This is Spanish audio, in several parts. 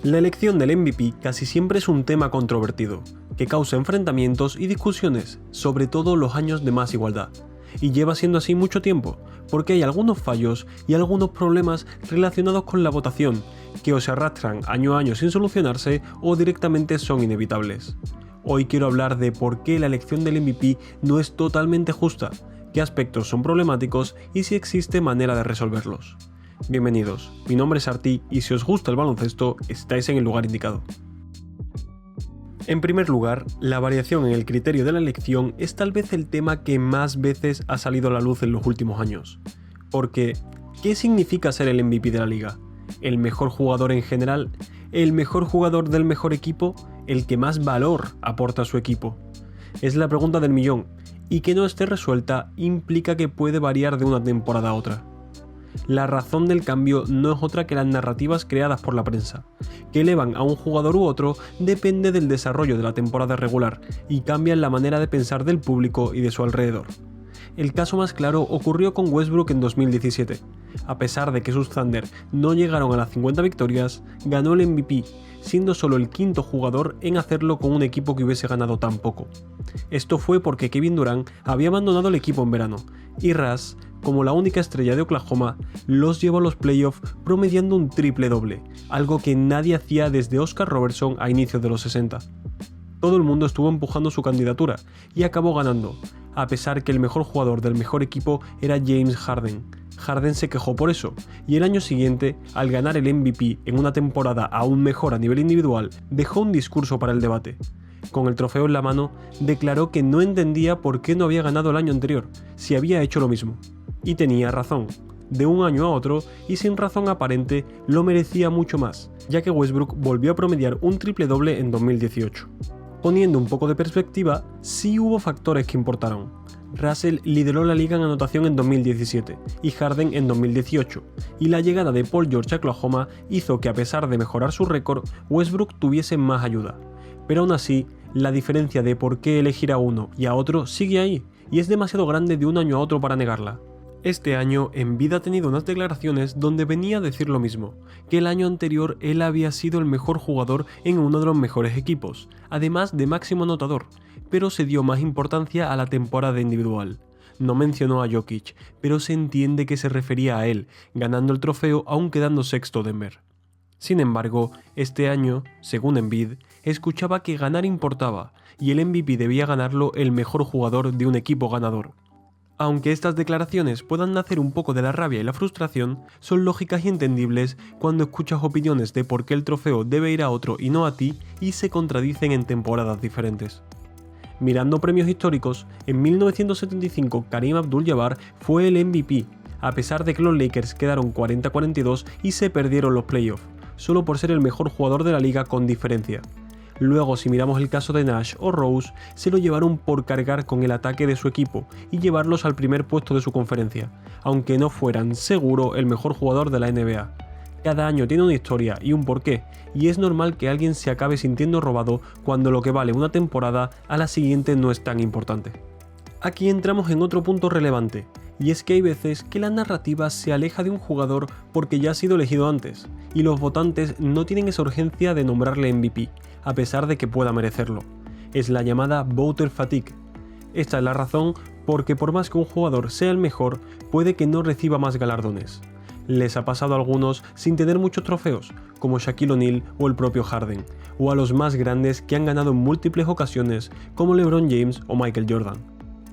La elección del MVP casi siempre es un tema controvertido, que causa enfrentamientos y discusiones, sobre todo los años de más igualdad. Y lleva siendo así mucho tiempo, porque hay algunos fallos y algunos problemas relacionados con la votación, que o se arrastran año a año sin solucionarse o directamente son inevitables. Hoy quiero hablar de por qué la elección del MVP no es totalmente justa, qué aspectos son problemáticos y si existe manera de resolverlos. Bienvenidos, mi nombre es Arti y si os gusta el baloncesto, estáis en el lugar indicado. En primer lugar, la variación en el criterio de la elección es tal vez el tema que más veces ha salido a la luz en los últimos años. Porque, ¿qué significa ser el MVP de la liga? ¿El mejor jugador en general? ¿El mejor jugador del mejor equipo? ¿El que más valor aporta a su equipo? Es la pregunta del millón, y que no esté resuelta implica que puede variar de una temporada a otra. La razón del cambio no es otra que las narrativas creadas por la prensa, que elevan a un jugador u otro depende del desarrollo de la temporada regular y cambian la manera de pensar del público y de su alrededor. El caso más claro ocurrió con Westbrook en 2017. A pesar de que sus Thunder no llegaron a las 50 victorias, ganó el MVP, siendo solo el quinto jugador en hacerlo con un equipo que hubiese ganado tan poco. Esto fue porque Kevin Durant había abandonado el equipo en verano, y Russ, como la única estrella de Oklahoma, los llevó a los playoffs promediando un triple-doble, algo que nadie hacía desde Oscar Robertson a inicios de los 60. Todo el mundo estuvo empujando su candidatura, y acabó ganando, a pesar que el mejor jugador del mejor equipo era James Harden. Harden se quejó por eso, y el año siguiente, al ganar el MVP en una temporada aún mejor a nivel individual, dejó un discurso para el debate. Con el trofeo en la mano, declaró que no entendía por qué no había ganado el año anterior, si había hecho lo mismo. Y tenía razón. De un año a otro, y sin razón aparente, lo merecía mucho más, ya que Westbrook volvió a promediar un triple-doble en 2018. Poniendo un poco de perspectiva, sí hubo factores que importaron. Russell lideró la liga en anotación en 2017 y Harden en 2018, y la llegada de Paul George a Oklahoma hizo que a pesar de mejorar su récord, Westbrook tuviese más ayuda. Pero aún así, la diferencia de por qué elegir a uno y a otro sigue ahí, y es demasiado grande de un año a otro para negarla. Este año, Embiid ha tenido unas declaraciones donde venía a decir lo mismo, que el año anterior él había sido el mejor jugador en uno de los mejores equipos, además de máximo anotador, pero se dio más importancia a la temporada individual. No mencionó a Jokic, pero se entiende que se refería a él, ganando el trofeo aún quedando sexto Denver. Sin embargo, este año, según Embiid, escuchaba que ganar importaba, y el MVP debía ganarlo el mejor jugador de un equipo ganador. Aunque estas declaraciones puedan nacer un poco de la rabia y la frustración, son lógicas y entendibles cuando escuchas opiniones de por qué el trofeo debe ir a otro y no a ti y se contradicen en temporadas diferentes. Mirando premios históricos, en 1975 Kareem Abdul-Jabbar fue el MVP, a pesar de que los Lakers quedaron 40-42 y se perdieron los playoffs, solo por ser el mejor jugador de la liga con diferencia. Luego, si miramos el caso de Nash o Rose, se lo llevaron por cargar con el ataque de su equipo y llevarlos al primer puesto de su conferencia, aunque no fueran seguro el mejor jugador de la NBA. Cada año tiene una historia y un porqué, y es normal que alguien se acabe sintiendo robado cuando lo que vale una temporada a la siguiente no es tan importante. Aquí entramos en otro punto relevante, y es que hay veces que la narrativa se aleja de un jugador porque ya ha sido elegido antes, y los votantes no tienen esa urgencia de nombrarle MVP, a pesar de que pueda merecerlo. Es la llamada voter fatigue. Esta es la razón porque por más que un jugador sea el mejor, puede que no reciba más galardones. Les ha pasado a algunos sin tener muchos trofeos, como Shaquille O'Neal o el propio Harden, o a los más grandes que han ganado en múltiples ocasiones, como LeBron James o Michael Jordan.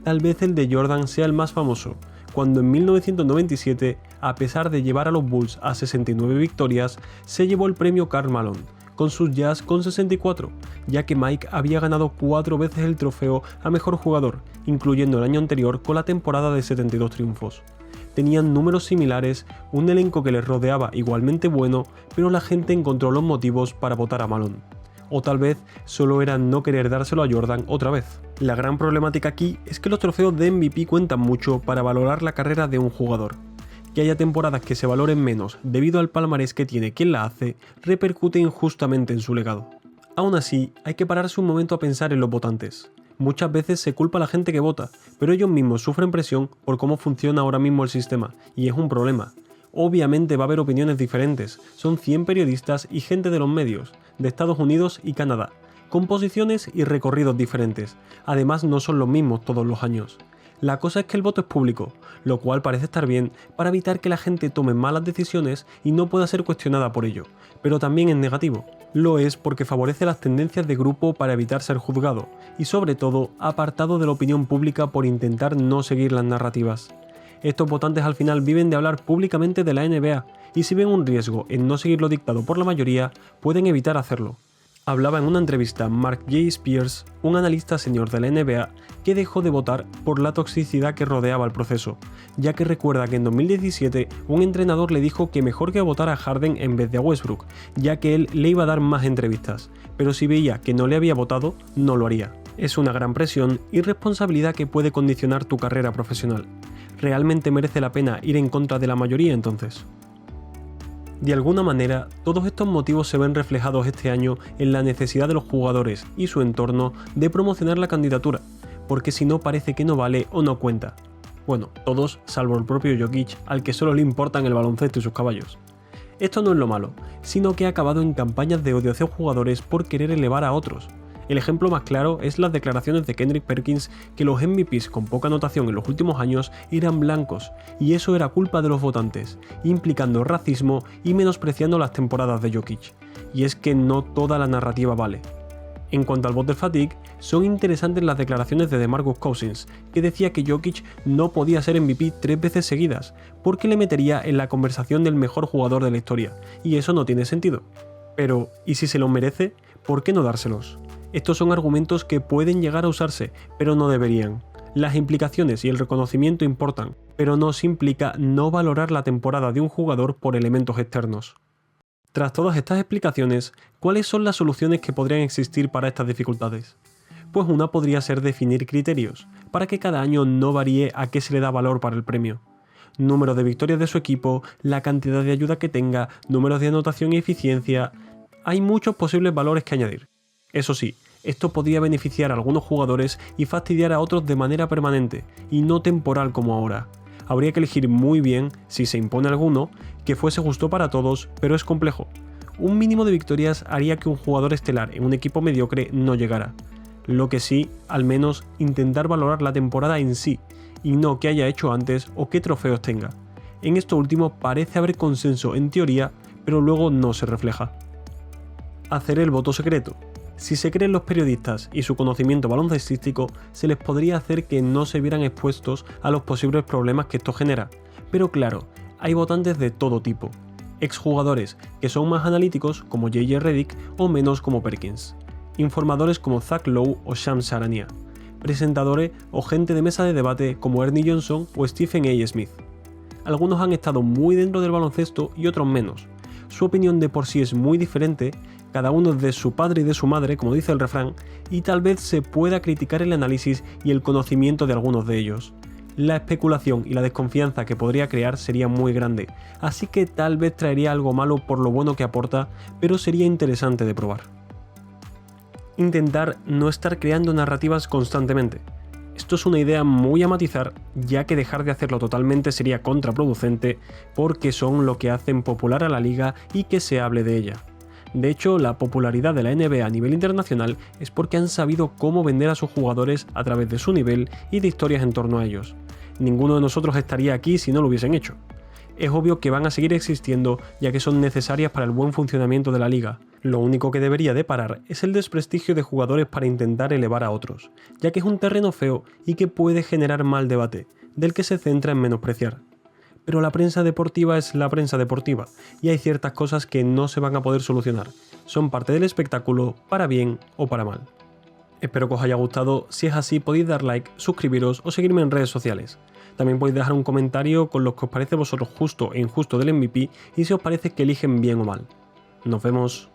Tal vez el de Jordan sea el más famoso, cuando en 1997, a pesar de llevar a los Bulls a 69 victorias, se llevó el premio Karl Malone, con sus Jazz con 64, ya que Mike había ganado 4 veces el trofeo a mejor jugador, incluyendo el año anterior con la temporada de 72 triunfos. Tenían números similares, un elenco que les rodeaba igualmente bueno, pero la gente encontró los motivos para votar a Malone. O tal vez solo era no querer dárselo a Jordan otra vez. La gran problemática aquí es que los trofeos de MVP cuentan mucho para valorar la carrera de un jugador. Que haya temporadas que se valoren menos debido al palmarés que tiene quien la hace, repercute injustamente en su legado. Aún así, hay que pararse un momento a pensar en los votantes. Muchas veces se culpa a la gente que vota, pero ellos mismos sufren presión por cómo funciona ahora mismo el sistema, y es un problema. Obviamente va a haber opiniones diferentes, son 100 periodistas y gente de los medios, de Estados Unidos y Canadá, con posiciones y recorridos diferentes, además no son los mismos todos los años. La cosa es que el voto es público, lo cual parece estar bien para evitar que la gente tome malas decisiones y no pueda ser cuestionada por ello, pero también es negativo. Lo es porque favorece las tendencias de grupo para evitar ser juzgado, y sobre todo apartado de la opinión pública por intentar no seguir las narrativas. Estos votantes al final viven de hablar públicamente de la NBA, y si ven un riesgo en no seguir lo dictado por la mayoría, pueden evitar hacerlo. Hablaba en una entrevista Mark J. Spears, un analista senior de la NBA, que dejó de votar por la toxicidad que rodeaba el proceso, ya que recuerda que en 2017 un entrenador le dijo que mejor que votar a Harden en vez de a Westbrook, ya que él le iba a dar más entrevistas, pero si veía que no le había votado, no lo haría. Es una gran presión y responsabilidad que puede condicionar tu carrera profesional. ¿Realmente merece la pena ir en contra de la mayoría entonces? De alguna manera, todos estos motivos se ven reflejados este año en la necesidad de los jugadores y su entorno de promocionar la candidatura, porque si no parece que no vale o no cuenta. Bueno, todos salvo el propio Jokic, al que solo le importan el baloncesto y sus caballos. Esto no es lo malo, sino que ha acabado en campañas de odio hacia jugadores por querer elevar a otros. El ejemplo más claro es las declaraciones de Kendrick Perkins que los MVPs con poca anotación en los últimos años eran blancos, y eso era culpa de los votantes, implicando racismo y menospreciando las temporadas de Jokic. Y es que no toda la narrativa vale. En cuanto al voter fatigue, son interesantes las declaraciones de DeMarcus Cousins, que decía que Jokic no podía ser MVP 3 veces seguidas, porque le metería en la conversación del mejor jugador de la historia, y eso no tiene sentido. Pero, ¿y si se lo merece? ¿Por qué no dárselos? Estos son argumentos que pueden llegar a usarse, pero no deberían. Las implicaciones y el reconocimiento importan, pero no se implica no valorar la temporada de un jugador por elementos externos. Tras todas estas explicaciones, ¿cuáles son las soluciones que podrían existir para estas dificultades? Pues una podría ser definir criterios, para que cada año no varíe a qué se le da valor para el premio. Número de victorias de su equipo, la cantidad de ayuda que tenga, números de anotación y eficiencia... Hay muchos posibles valores que añadir. Eso sí, esto podría beneficiar a algunos jugadores y fastidiar a otros de manera permanente, y no temporal como ahora. Habría que elegir muy bien, si se impone alguno, que fuese justo para todos, pero es complejo. Un mínimo de victorias haría que un jugador estelar en un equipo mediocre no llegara. Lo que sí, al menos, intentar valorar la temporada en sí, y no qué haya hecho antes o qué trofeos tenga. En esto último parece haber consenso en teoría, pero luego no se refleja. Hacer el voto secreto. Si se creen los periodistas y su conocimiento baloncestístico, se les podría hacer que no se vieran expuestos a los posibles problemas que esto genera. Pero claro, hay votantes de todo tipo. Exjugadores que son más analíticos como J.J. Redick o menos como Perkins. Informadores como Zach Lowe o Shams Charania. Presentadores o gente de mesa de debate como Ernie Johnson o Stephen A. Smith. Algunos han estado muy dentro del baloncesto y otros menos. Su opinión de por sí es muy diferente, cada uno es de su padre y de su madre, como dice el refrán, y tal vez se pueda criticar el análisis y el conocimiento de algunos de ellos. La especulación y la desconfianza que podría crear sería muy grande, así que tal vez traería algo malo por lo bueno que aporta, pero sería interesante de probar. Intentar no estar creando narrativas constantemente. Esto es una idea muy a matizar, ya que dejar de hacerlo totalmente sería contraproducente, porque son lo que hacen popular a la liga y que se hable de ella. De hecho, la popularidad de la NBA a nivel internacional es porque han sabido cómo vender a sus jugadores a través de su nivel y de historias en torno a ellos. Ninguno de nosotros estaría aquí si no lo hubiesen hecho. Es obvio que van a seguir existiendo ya que son necesarias para el buen funcionamiento de la liga. Lo único que debería de parar es el desprestigio de jugadores para intentar elevar a otros, ya que es un terreno feo y que puede generar mal debate, del que se centra en menospreciar. Pero la prensa deportiva es la prensa deportiva, y hay ciertas cosas que no se van a poder solucionar. Son parte del espectáculo, para bien o para mal. Espero que os haya gustado, si es así podéis dar like, suscribiros o seguirme en redes sociales. También podéis dejar un comentario con lo que os parece a vosotros justo e injusto del MVP y si os parece que eligen bien o mal. Nos vemos.